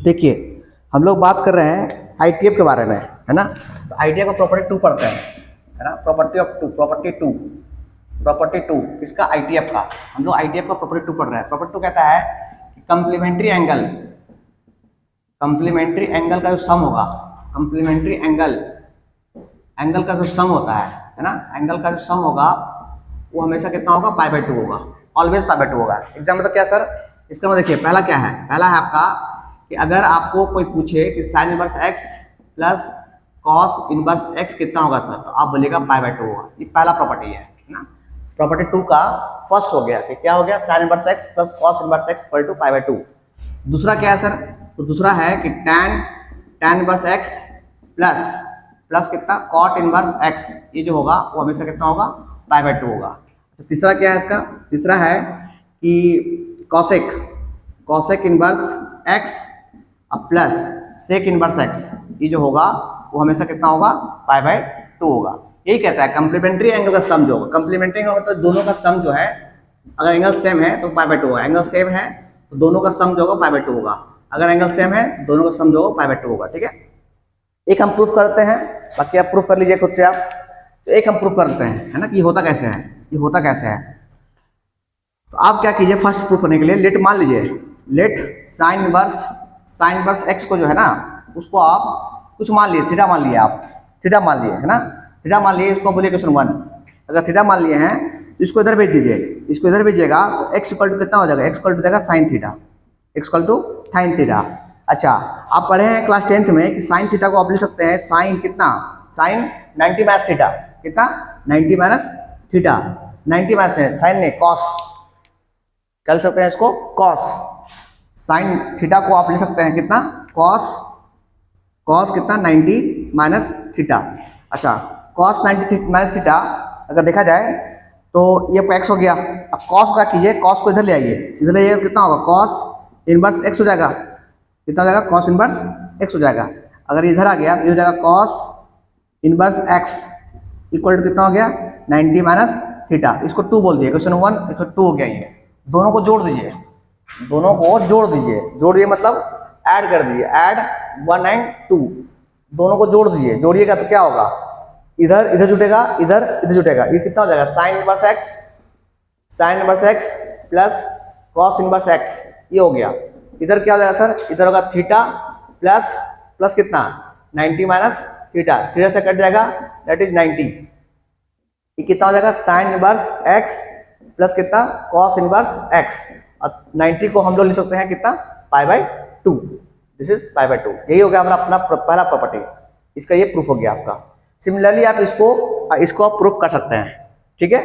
देखिए हम लोग बात कर रहे हैं आईटीएफ के बारे में, है ना। तो आईटीएफ का प्रॉपर्टी टू पढ़ते हैं, है ना। Property of two, property two किसका? आईटीएफ का। हम लोग आईटीएफ का प्रॉपर्टी टू पढ़ रहे हैं। प्रॉपर्टी टू कहता है कि कम्प्लीमेंट्री एंगल का जो सम होगा, कम्प्लीमेंट्री एंगल का जो सम होता है ना, एंगल का जो सम होगा वो हमेशा कितना होगा? पाई बाई टू होगा, ऑलवेज पाई बाई टू होगा। एग्जाम्पल तो क्या सर? इसका मतलब देखिए, पहला क्या है? पहला है आपका कि अगर आपको कोई पूछे कि sine inverse x plus cos inverse x कितना होगा सर, तो आप बोलेगा पाई बाई टू होगा। ये पहला प्रॉपर्टी है ना। प्रॉपर्टी टू का फर्स्ट हो गया कि क्या हो गया? Sine inverse x plus cos inverse x equal to pi by two. दूसरा क्या है सर? तो दूसरा है कि tan इनवर्स एक्स प्लस कितना? कॉट इनवर्स एक्स, ये जो होगा वो हमेशा कितना होगा? पाई बाई टू होगा। अच्छा, तीसरा क्या है इसका? तीसरा है कि cosec inverse x plus sec inverse x, ये जो होगा वो हमेशा कितना होगा? पाई बाई टू होगा। यही कहता है कम्प्लीमेंट्री एंगल का सम जो होगा, कम्प्लीमेंट्री एंगल मतलब दोनों का सम जो है, अगर एंगल सेम है तो पाई बाई टू होगा, एंगल सेम है तो दोनों का सम जो होगा पाई बाई टू होगा, अगर एंगल सेम है दोनों का सम जो होगा पाई बाई टू होगा। ठीक है, एक हम प्रूफ करते हैं, बाकी आप प्रूफ कर लीजिए खुद से आप। तो एक हम प्रूफ करते हैं, है ना, कि ये होता कैसे है, ये होता कैसे है। तो आप क्या कीजिए, फर्स्ट प्रूफ करने के लिए लेट मान लीजिए, लेट साइन इनवर्स एक्स को जो है ना, उसको आप कुछ मान लिए, थीटा मान लिए, आप थीटा मान लिए, है ना, थीटा मान लिए, इसको बोलिए क्वेश्चन 1। अगर थीटा मान लिए हैं तो इसको इधर भेज दीजिए, इसको इधर भेजिएगा तो एक्स इक्वल टू कितना हो जाएगा? एक्स इक्वल टू जाएगा sine theta, x equal to sine theta. अच्छा, आप पढ़े हैं क्लास 10th में कि साइन थीटा को आप लिख सकते हैं साइन कितना? साइन 90 माइनस थीटा, कितना? 90 माइनस थीटा, 90 माइनस साइन ने कॉस, कर सकते हैं इसको कॉस। साइन थीटा को आप लिख सकते हैं कितना? कॉस कितना? 90 माइनस थीटा। अच्छा, कॉस 90 माइनस थीटा अगर देखा जाए तो ये आपका एक्स हो गया। अब कॉस का कीजिए, कॉस को इधर ले आइए, इधर ले आइए, कितना होगा? कॉस इनवर्स एक्स हो जाएगा, कितना हो जाएगा? कॉस इनवर्स एक्स हो जाएगा। अगर इधर आ गया तो ये हो जाएगा cos inverse x equal to कितना हो गया? 90 माइनस थीटा। इसको 2 बोल दिए, क्वेश्चन 1 इसको 2 हो गया। ये दोनों को जोड़ दीजिए, दोनों को जोड़ दीजिए मतलब ऐड कर दीजिए, ऐड 1 एंड 2, दोनों को जोड़ दीजिए। जोड़िएगा तो क्या होगा? इधर जुटेगा, इधर जुटेगा, ये कितना हो जाएगा? Sign inverse x plus cos inverse x, ये हो गया। इधर क्या हो जाएगा सर? इधर होगा थीटा प्लस कितना? 90 माइनस थीटा, थीटा से कट जाएगा, दैट इज 90। ये कितना हो जाएगा? साइन इनवर्स एक्स प्लस कितना? Cos inverse x. और 90 को हम लोग लिख सकते हैं कितना? पाई by to, this is pi by to. यही हो गया हमारा अपना पहला प्रॉपर्टी, इसका ये प्रूफ हो गया आपका। सिमिलरली आप इसको आप प्रूफ कर सकते हैं। ठीक है,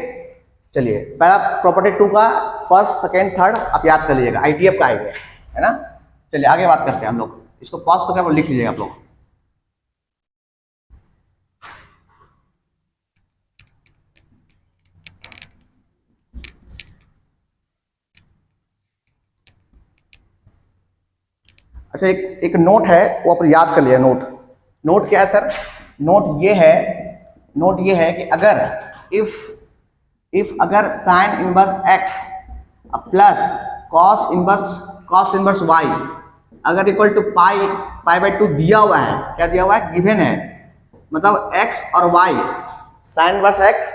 चलिए पहला प्रॉपर्टी टू का फर्स्ट, सेकेंड, थर्ड आप याद कर लीजिएगा, आईटीएफ का आएगा, है ना। चलिए आगे बात करते हैं हम लोग, इसको पॉज करके लिख लीजिएगा आप लोग। अच्छा, एक नोट है वो आप याद कर लिया। नोट क्या है सर? नोट ये है कि अगर इफ अगर sine inverse x plus cos inverse y अगर equal to pi by two दिया हुआ है, क्या दिया हुआ है? गिवन है, मतलब एक्स और y, sine inverse x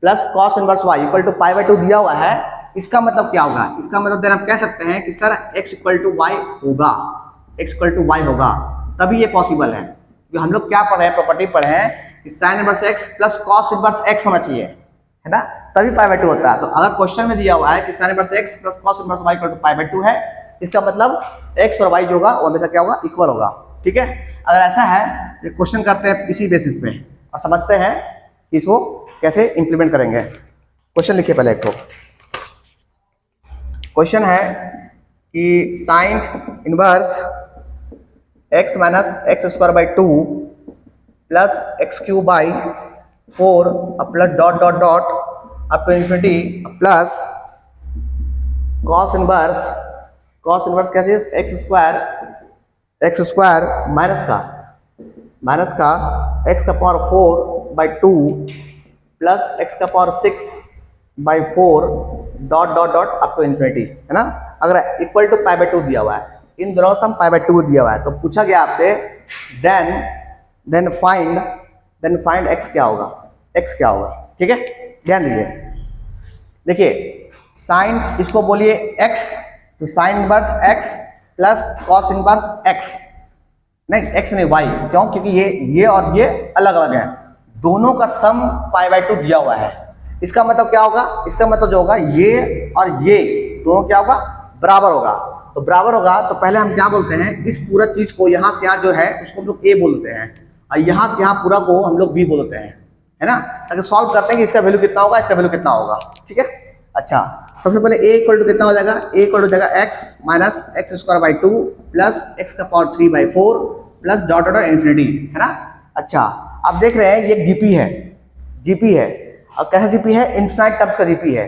plus cos inverse y equal to pi by two दिया हुआ है। इसका मतलब क्या होगा? इसका मतलब देन आप कह सकते हैं कि sir x equal to y होगा, एक्स इक्वल टू वाई होगा, तभी ये पॉसिबल है। क्योंकि हम लोग क्या पढ़े हैं? प्रॉपर्टी पढ़े हैं कि sine inverse x plus cos inverse x होना चाहिए, है ना, तभी पाई बाई टू होता है। तो अगर क्वेश्चन में दिया हुआ है कि sine inverse x plus cos inverse y equal to pi by two है, इसका मतलब एक्स और वाई जो होगा वो हमेशा क्या होगा? इक्वल होगा। ठीक है, अगर ऐसा है तो क्वेश्चन करते हैं इसी बेसिस पे और समझते हैं कि इसको कैसे इंप्लीमेंट करेंगे। क्वेश्चन लिखिए पहले एक तो। क्वेश्चन है कि sine inverse x minus x square by two plus x cube by 4 plus dot dot dot up to infinity plus cos inverse कैसे? एक्स स्क्वायर माइनस का एक्स का power 4 by two plus x का power 6 by 4 dot dot dot up to infinity, है ना। अगर equal to pi by two दिया हुआ है इन दोनों का सम पाई बाय 2 दिया हुआ है। तो पूछा गया आपसे देन फाइंड x क्या होगा, x क्या होगा। ठीक है, ध्यान दीजिए। देखिए साइन इसको बोलिए x, तो sine inverse x plus cos inverse x, नहीं x नहीं y, क्यों? क्योंकि ये और ये अलग अलग है, दोनों का सम पाई बाय 2 दिया हुआ है। इसका मतलब क्या होगा, इसका मतलब जो होगा ये और ये दोनों क्या होगा, बराबर होगा। तो बराबर होगा तो पहले हम क्या बोलते हैं, इस पूरा चीज को यहाँ से यहाँ जो है उसको हम लोग a बोलते हैं, और यहाँ से यहाँ पूरा को हम लोग b बोलते हैं, है ना। ताकि सॉल्व करते हैं कि इसका वैल्यू कितना होगा, इसका वैल्यू कितना होगा। ठीक है, अच्छा सबसे पहले a इक्वल टू कितना हो जाएगा, a इक्वल टू जाएगा x minus x square by 2 plus x का power 3 by 4 plus dot dot infinity, है ना। अच्छा अब देख रहे हैं ये जीपी है, जीपी है, और कैसा जीपी है, इनफाइनाइट टर्म्स का जीपी है।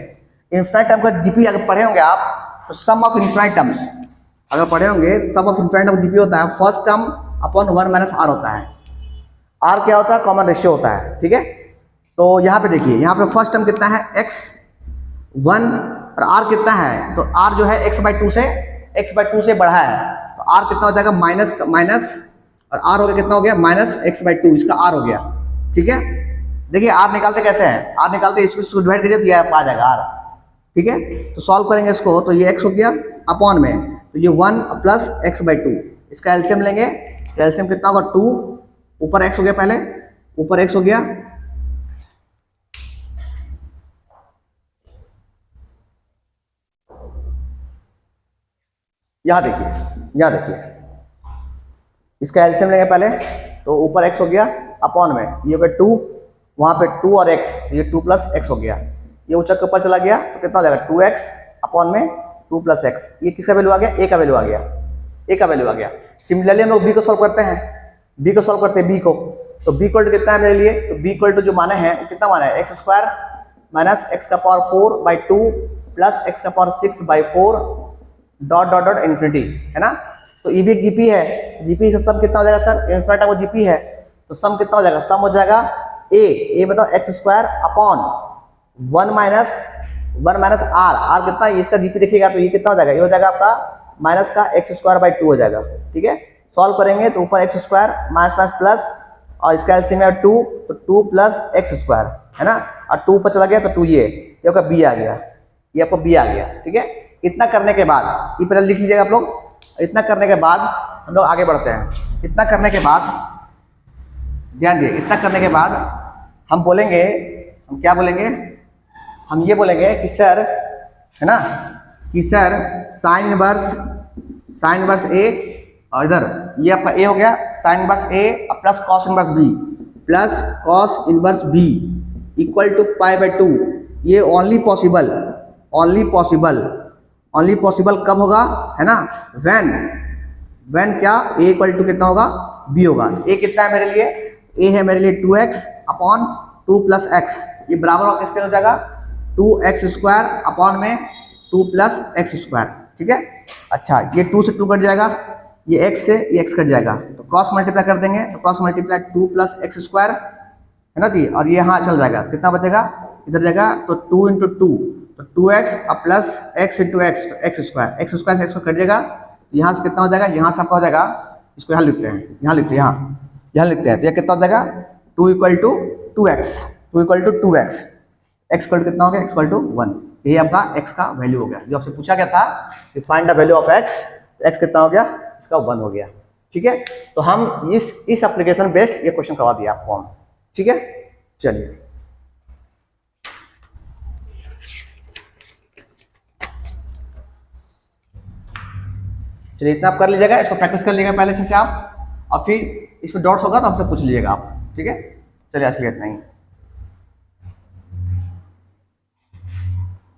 इनफाइनाइट टर्म का जीपी अगर पढ़े होंगे आप तो सम ऑफ इनफाइनाइट टर्म्स अगर पढ़े होंगे तो sum of infinite term GP होता है first term upon 1 minus r होता है। आर क्या होता है, कॉमन रेशियो होता है। ठीक है, तो यहाँ पे देखिए, यहाँ पे फर्स्ट टर्म कितना है x 1 और r कितना है, तो r जो है x बाई 2 से बढ़ा है, तो r कितना हो जाएगा माइनस और r हो गया कितना हो गया माइनस x बाई 2, इसका r हो गया। ठीक है, देखिए r निकालते कैसे हैं, r निकालते इसको डिवाइड करिए तो ये आ जाएगा r। ठीक है, तो सॉल्व करेंगे इसको, तो ये x हो गया अपॉन में, तो ये 1 प्लस x बाई 2, इसका एलसीएम लेंगे, तो एलसीएम कितना होगा 2, ऊपर x हो गया, पहले ऊपर x हो गया, यहाँ देखिए इसका एलसीएम लेंगे पहले, तो ऊपर x हो गया अपॉन में, ये हो गया 2, वहाँ पे 2 और x, ये 2 प्लस x हो गया, ये ऊंचा के ऊपर चला गया तो कितना हो जाएगा 2x अपॉन में 2 प्लस x, ये किसका वैल्यू आ गया, a का वैल्यू आ गया, a का वैल्यू आ गया। सिमिलरली हम लोग b को सॉल्व करते हैं, b को सॉल्व करते हैं b को, तो b इक्वल टू कितना है मेरे लिए, तो b इक्वल टू जो माना है कितना माना है, एक्स स्क्वायर माइनस एक्स का पावर 4 बाई 2 प्लस एक्स का power 6 by 4 dot dot dot infinity, है ना। तो ये भी एक जीपी है, जीपी का सम कितना हो जाएगा सर, इन्फिनिटी वो जीपी है, तो सम कितना हो जाएगा, सम हो जाएगा a बताओ x square upon 1 minus r कितना है, इसका जीपी देखिएगा तो ये कितना हो जाएगा, ये हो जाएगा आपका माइनस का एक्स स्क्वायर बाई 2 हो जाएगा। ठीक है, सॉल्व करेंगे तो ऊपर एक्स स्क्वायर माइनस प्लस और इसका एलसीएम है 2, तो 2 प्लस एक्स स्क्वायर, है ना, और 2 ऊपर चला गया तो 2 ये आपका b आ गया, ये आपको b आ गया। ठीक है, इतना करने के बाद ये पहले लिख लीजिएगा आप लोग, इतना करने के बाद हम लोग आगे बढ़ते हैं। इतना करने के बाद ध्यान दिए, इतना करने के बाद हम बोलेंगे, हम क्या बोलेंगे, हम ये बोलेंगे कि सर, है ना, कि सर साइन इनवर्स a, और इधर ये आपका a हो गया sine inverse a plus cos inverse b plus cos inverse b equal to pi by 2, ये ओनली पॉसिबल कब होगा, है ना, व्हेन क्या a इक्वल टू कितना होगा, b होगा। a कितना है मेरे लिए, a है मेरे लिए 2x अपॉन 2 प्लस x, ये बराबर हो किसके हो जाएगा 2x स्क्वायर अपॉन में 2 प्लस एक्स स्क्वायर। ठीक है, अच्छा ये 2 से 2 कट जाएगा, ये x से ये x कट जाएगा, तो क्रॉस मल्टीप्लाई कर देंगे, तो cross multiply 2 plus x square, है ना जी, और ये यहाँ चल जाएगा, कितना बचेगा, इधर जाएगा, तो 2 इंटू 2, तो 2x plus x into x, तो एक्स स्क्वायर से एक्स कट जाएगा, यहाँ से कितना हो जाएगा, यहाँ से आपका हो जाएगा, इसको यहाँ लिखते हैं, यहाँ लिखते हैं, तो ये कितना हो जाएगा 2 equal to 2x, x equal कितना हो गया, x इक्वल टू 1, ये आपका x का वैल्यू हो गया। जो आपसे पूछा गया था कि find the value of x, x कितना हो गया, इसका 1 हो गया। ठीक है, तो हम इस एप्लीकेशन बेस्ड ये क्वेश्चन करवा दिया आपको हम। ठीक है, चलिए इतना आप कर लीजिएगा, इसको प्रैक्टिस कर लीजिएगा पहले से आप, और फिर इसमें डॉट्स होगा तो हमसे पूछ लीजिएगा आप। ठीक है, चलिए आज के लिए इतना ही।